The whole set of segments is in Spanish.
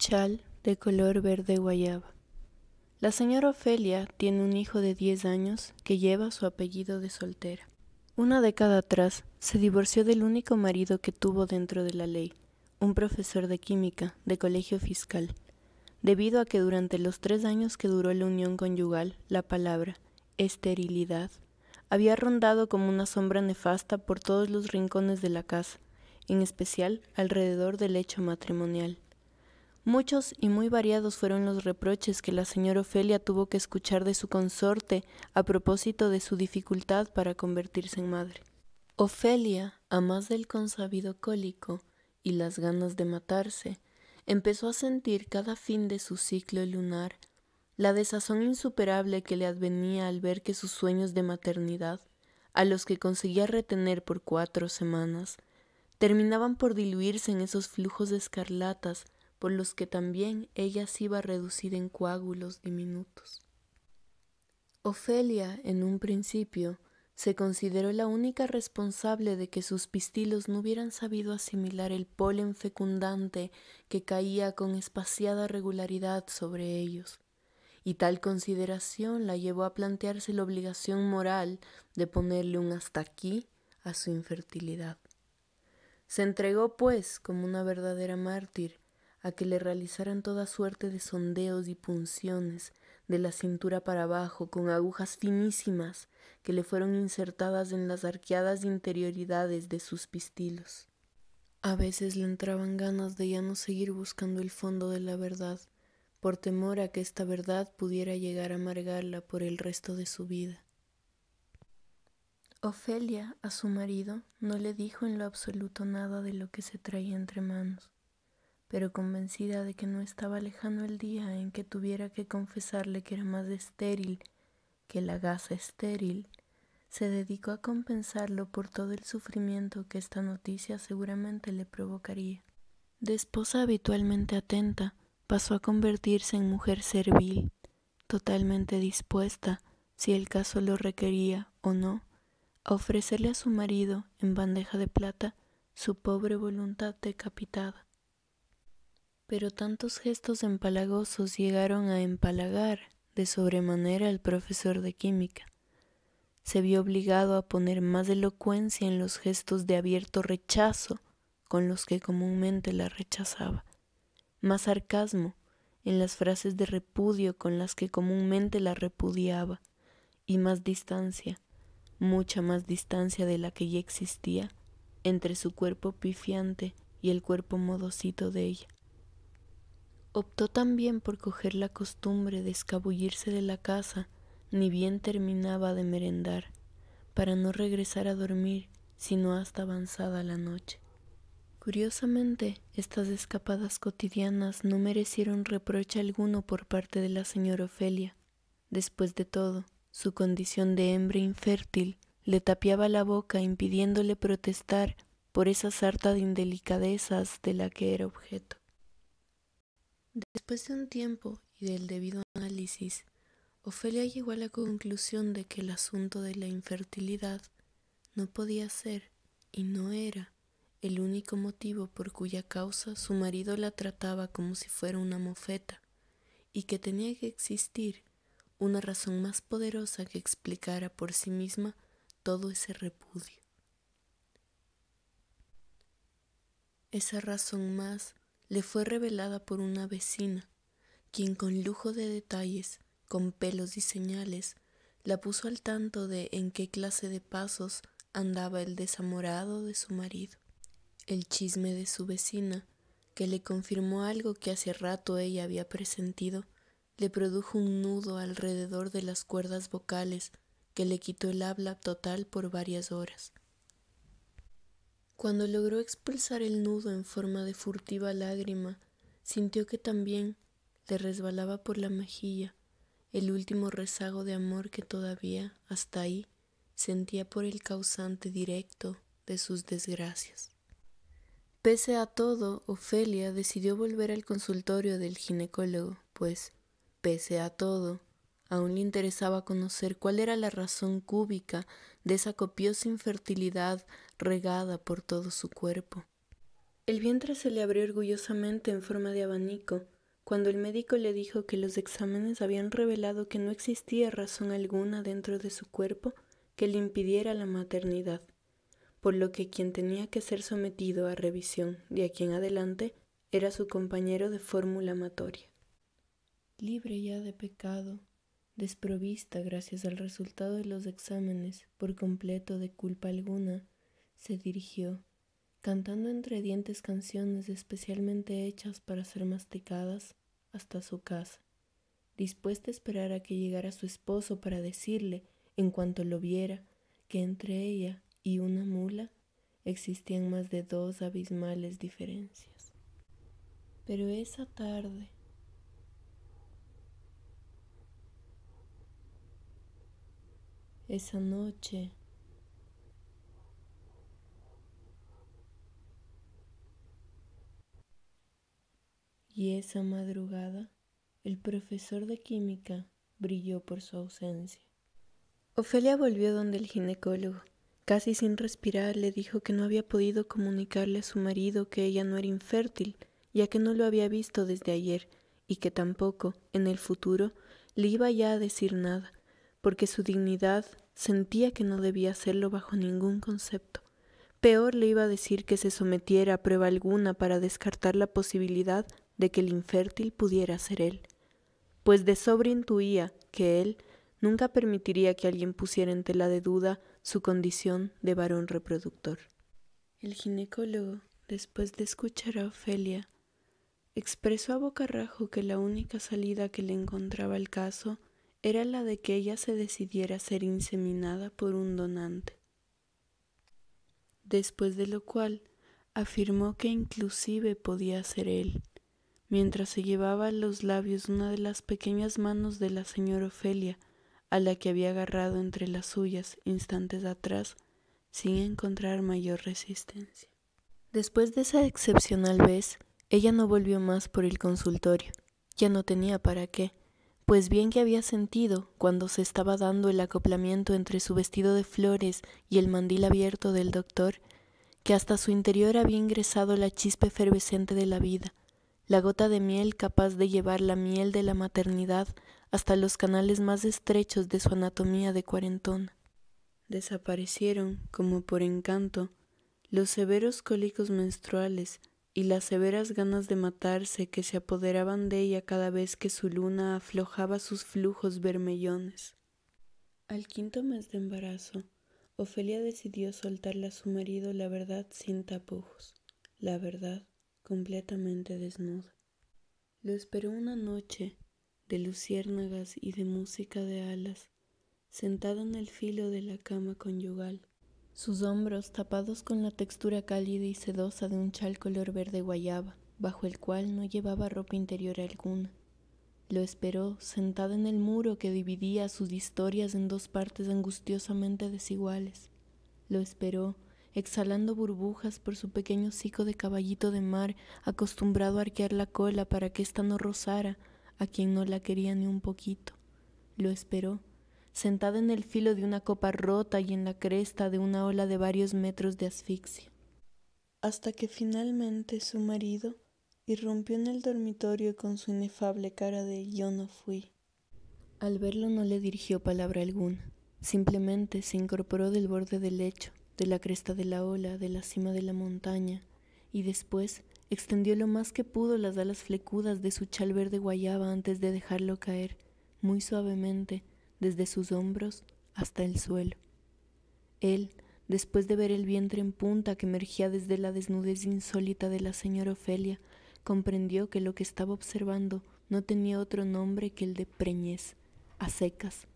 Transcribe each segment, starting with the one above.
chal de color verde guayaba. La señora Ofelia tiene un hijo de 10 años que lleva su apellido de soltera. Una década atrás se divorció del único marido que tuvo dentro de la ley, un profesor de química de colegio fiscal, debido a que durante los 3 años que duró la unión conyugal, la palabra esterilidad había rondado como una sombra nefasta por todos los rincones de la casa, en especial alrededor del lecho matrimonial. Muchos y muy variados fueron los reproches que la señora Ofelia tuvo que escuchar de su consorte a propósito de su dificultad para convertirse en madre. Ofelia, a más del consabido cólico y las ganas de matarse, empezó a sentir cada fin de su ciclo lunar la desazón insuperable que le advenía al ver que sus sueños de maternidad, a los que conseguía retener por 4 semanas, terminaban por diluirse en esos flujos de escarlatas por los que también ella se iba reducida en coágulos diminutos. Ofelia, en un principio, se consideró la única responsable de que sus pistilos no hubieran sabido asimilar el polen fecundante que caía con espaciada regularidad sobre ellos, y tal consideración la llevó a plantearse la obligación moral de ponerle un hasta aquí a su infertilidad. Se entregó, pues, como una verdadera mártir, a que le realizaran toda suerte de sondeos y punciones de la cintura para abajo con agujas finísimas que le fueron insertadas en las arqueadas interioridades de sus pistilos. A veces le entraban ganas de ya no seguir buscando el fondo de la verdad, por temor a que esta verdad pudiera llegar a amargarla por el resto de su vida. Ofelia a su marido no le dijo en lo absoluto nada de lo que se traía entre manos, pero convencida de que no estaba lejano el día en que tuviera que confesarle que era más estéril que la gasa estéril, se dedicó a compensarlo por todo el sufrimiento que esta noticia seguramente le provocaría. De esposa habitualmente atenta, pasó a convertirse en mujer servil, totalmente dispuesta, si el caso lo requería o no, a ofrecerle a su marido en bandeja de plata su pobre voluntad decapitada. Pero tantos gestos empalagosos llegaron a empalagar de sobremanera al profesor de química. Se vio obligado a poner más elocuencia en los gestos de abierto rechazo con los que comúnmente la rechazaba, más sarcasmo en las frases de repudio con las que comúnmente la repudiaba, y más distancia, mucha más distancia de la que ya existía entre su cuerpo pifiante y el cuerpo modosito de ella. Optó también por coger la costumbre de escabullirse de la casa ni bien terminaba de merendar, para no regresar a dormir sino hasta avanzada la noche. Curiosamente, estas escapadas cotidianas no merecieron reproche alguno por parte de la señora Ofelia. Después de todo, su condición de hembra infértil le tapiaba la boca impidiéndole protestar por esa sarta de indelicadezas de la que era objeto. Después de un tiempo y del debido análisis, Ofelia llegó a la conclusión de que el asunto de la infertilidad no podía ser y no era el único motivo por cuya causa su marido la trataba como si fuera una mofeta, y que tenía que existir una razón más poderosa que explicara por sí misma todo ese repudio. Esa razón más le fue revelada por una vecina, quien con lujo de detalles, con pelos y señales, la puso al tanto de en qué clase de pasos andaba el desamorado de su marido. El chisme de su vecina, que le confirmó algo que hace rato ella había presentido, le produjo un nudo alrededor de las cuerdas vocales que le quitó el habla total por varias horas. Cuando logró expulsar el nudo en forma de furtiva lágrima, sintió que también le resbalaba por la mejilla el último rezago de amor que todavía, hasta ahí, sentía por el causante directo de sus desgracias. Pese a todo, Ofelia decidió volver al consultorio del ginecólogo, pues, pese a todo, aún le interesaba conocer cuál era la razón cúbica de esa copiosa infertilidad regada por todo su cuerpo. El vientre se le abrió orgullosamente en forma de abanico, Cuando el médico le dijo que los exámenes habían revelado que no existía razón alguna dentro de su cuerpo que le impidiera la maternidad, por lo que quien tenía que ser sometido a revisión de aquí en adelante era su compañero de fórmula amatoria. Libre ya de pecado, desprovista gracias al resultado de los exámenes por completo de culpa alguna, se dirigió, cantando entre dientes canciones especialmente hechas para ser masticadas, hasta su casa, dispuesta a esperar a que llegara su esposo para decirle, en cuanto lo viera, que entre ella y una mula existían más de 2 abismales diferencias. Pero esa tarde, esa noche, y esa madrugada, el profesor de química brilló por su ausencia. Ofelia volvió donde el ginecólogo. Casi sin respirar le dijo que no había podido comunicarle a su marido que ella no era infértil, ya que no lo había visto desde ayer, y que tampoco, en el futuro, le iba ya a decir nada, porque su dignidad sentía que no debía hacerlo bajo ningún concepto. Peor le iba a decir que se sometiera a prueba alguna para descartar la posibilidad de que el infértil pudiera ser él, pues de sobra intuía que él nunca permitiría que alguien pusiera en tela de duda su condición de varón reproductor. El ginecólogo, después de escuchar a Ofelia, expresó a bocarrajo que la única salida que le encontraba al caso era la de que ella se decidiera a ser inseminada por un donante. Después de lo cual afirmó que inclusive podía ser él, mientras se llevaba a los labios una de las pequeñas manos de la señora Ofelia, a la que había agarrado entre las suyas instantes atrás, sin encontrar mayor resistencia. Después de esa excepcional vez, ella no volvió más por el consultorio. Ya no tenía para qué, pues bien que había sentido, cuando se estaba dando el acoplamiento entre su vestido de flores y el mandil abierto del doctor, que hasta su interior había ingresado la chispa efervescente de la vida, la gota de miel capaz de llevar la miel de la maternidad hasta los canales más estrechos de su anatomía de cuarentona. Desaparecieron, como por encanto, los severos cólicos menstruales y las severas ganas de matarse que se apoderaban de ella cada vez que su luna aflojaba sus flujos bermellones. Al 5.º mes de embarazo, Ofelia decidió soltarle a su marido la verdad sin tapujos, la verdad completamente desnuda. Lo esperó una noche de luciérnagas y de música de alas, sentado en el filo de la cama conyugal, sus hombros tapados con la textura cálida y sedosa de un chal color verde guayaba, bajo el cual no llevaba ropa interior alguna. Lo esperó sentada en el muro que dividía sus historias en 2 partes angustiosamente desiguales. Lo esperó exhalando burbujas por su pequeño hocico de caballito de mar, acostumbrado a arquear la cola para que ésta no rozara a quien no la quería ni un poquito. Lo esperó, sentada en el filo de una copa rota y en la cresta de una ola de varios metros de asfixia. Hasta que finalmente su marido irrumpió en el dormitorio con su inefable cara de «yo no fui». Al verlo no le dirigió palabra alguna, simplemente se incorporó del borde del lecho, de la cresta de la ola, de la cima de la montaña, y después extendió lo más que pudo las alas flecudas de su chal verde guayaba antes de dejarlo caer, muy suavemente, desde sus hombros hasta el suelo. Él, después de ver el vientre en punta que emergía desde la desnudez insólita de la señora Ofelia, comprendió que lo que estaba observando no tenía otro nombre que el de preñez, a secas,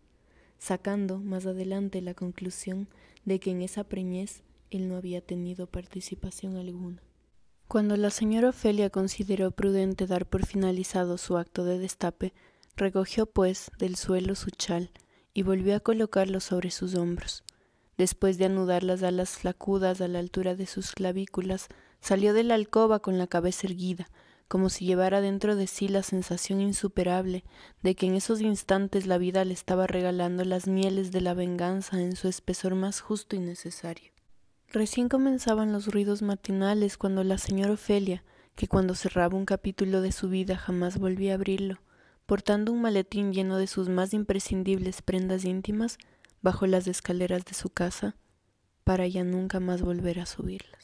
sacando más adelante la conclusión de que en esa preñez él no había tenido participación alguna. Cuando la señora Ofelia consideró prudente dar por finalizado su acto de destape, recogió pues del suelo su chal y volvió a colocarlo sobre sus hombros. Después de anudar las alas flacudas a la altura de sus clavículas, salió de la alcoba con la cabeza erguida, como si llevara dentro de sí la sensación insuperable de que en esos instantes la vida le estaba regalando las mieles de la venganza en su espesor más justo y necesario. Recién comenzaban los ruidos matinales cuando la señora Ofelia, que cuando cerraba un capítulo de su vida jamás volvía a abrirlo, portando un maletín lleno de sus más imprescindibles prendas íntimas bajo las escaleras de su casa, para ya nunca más volver a subirlas.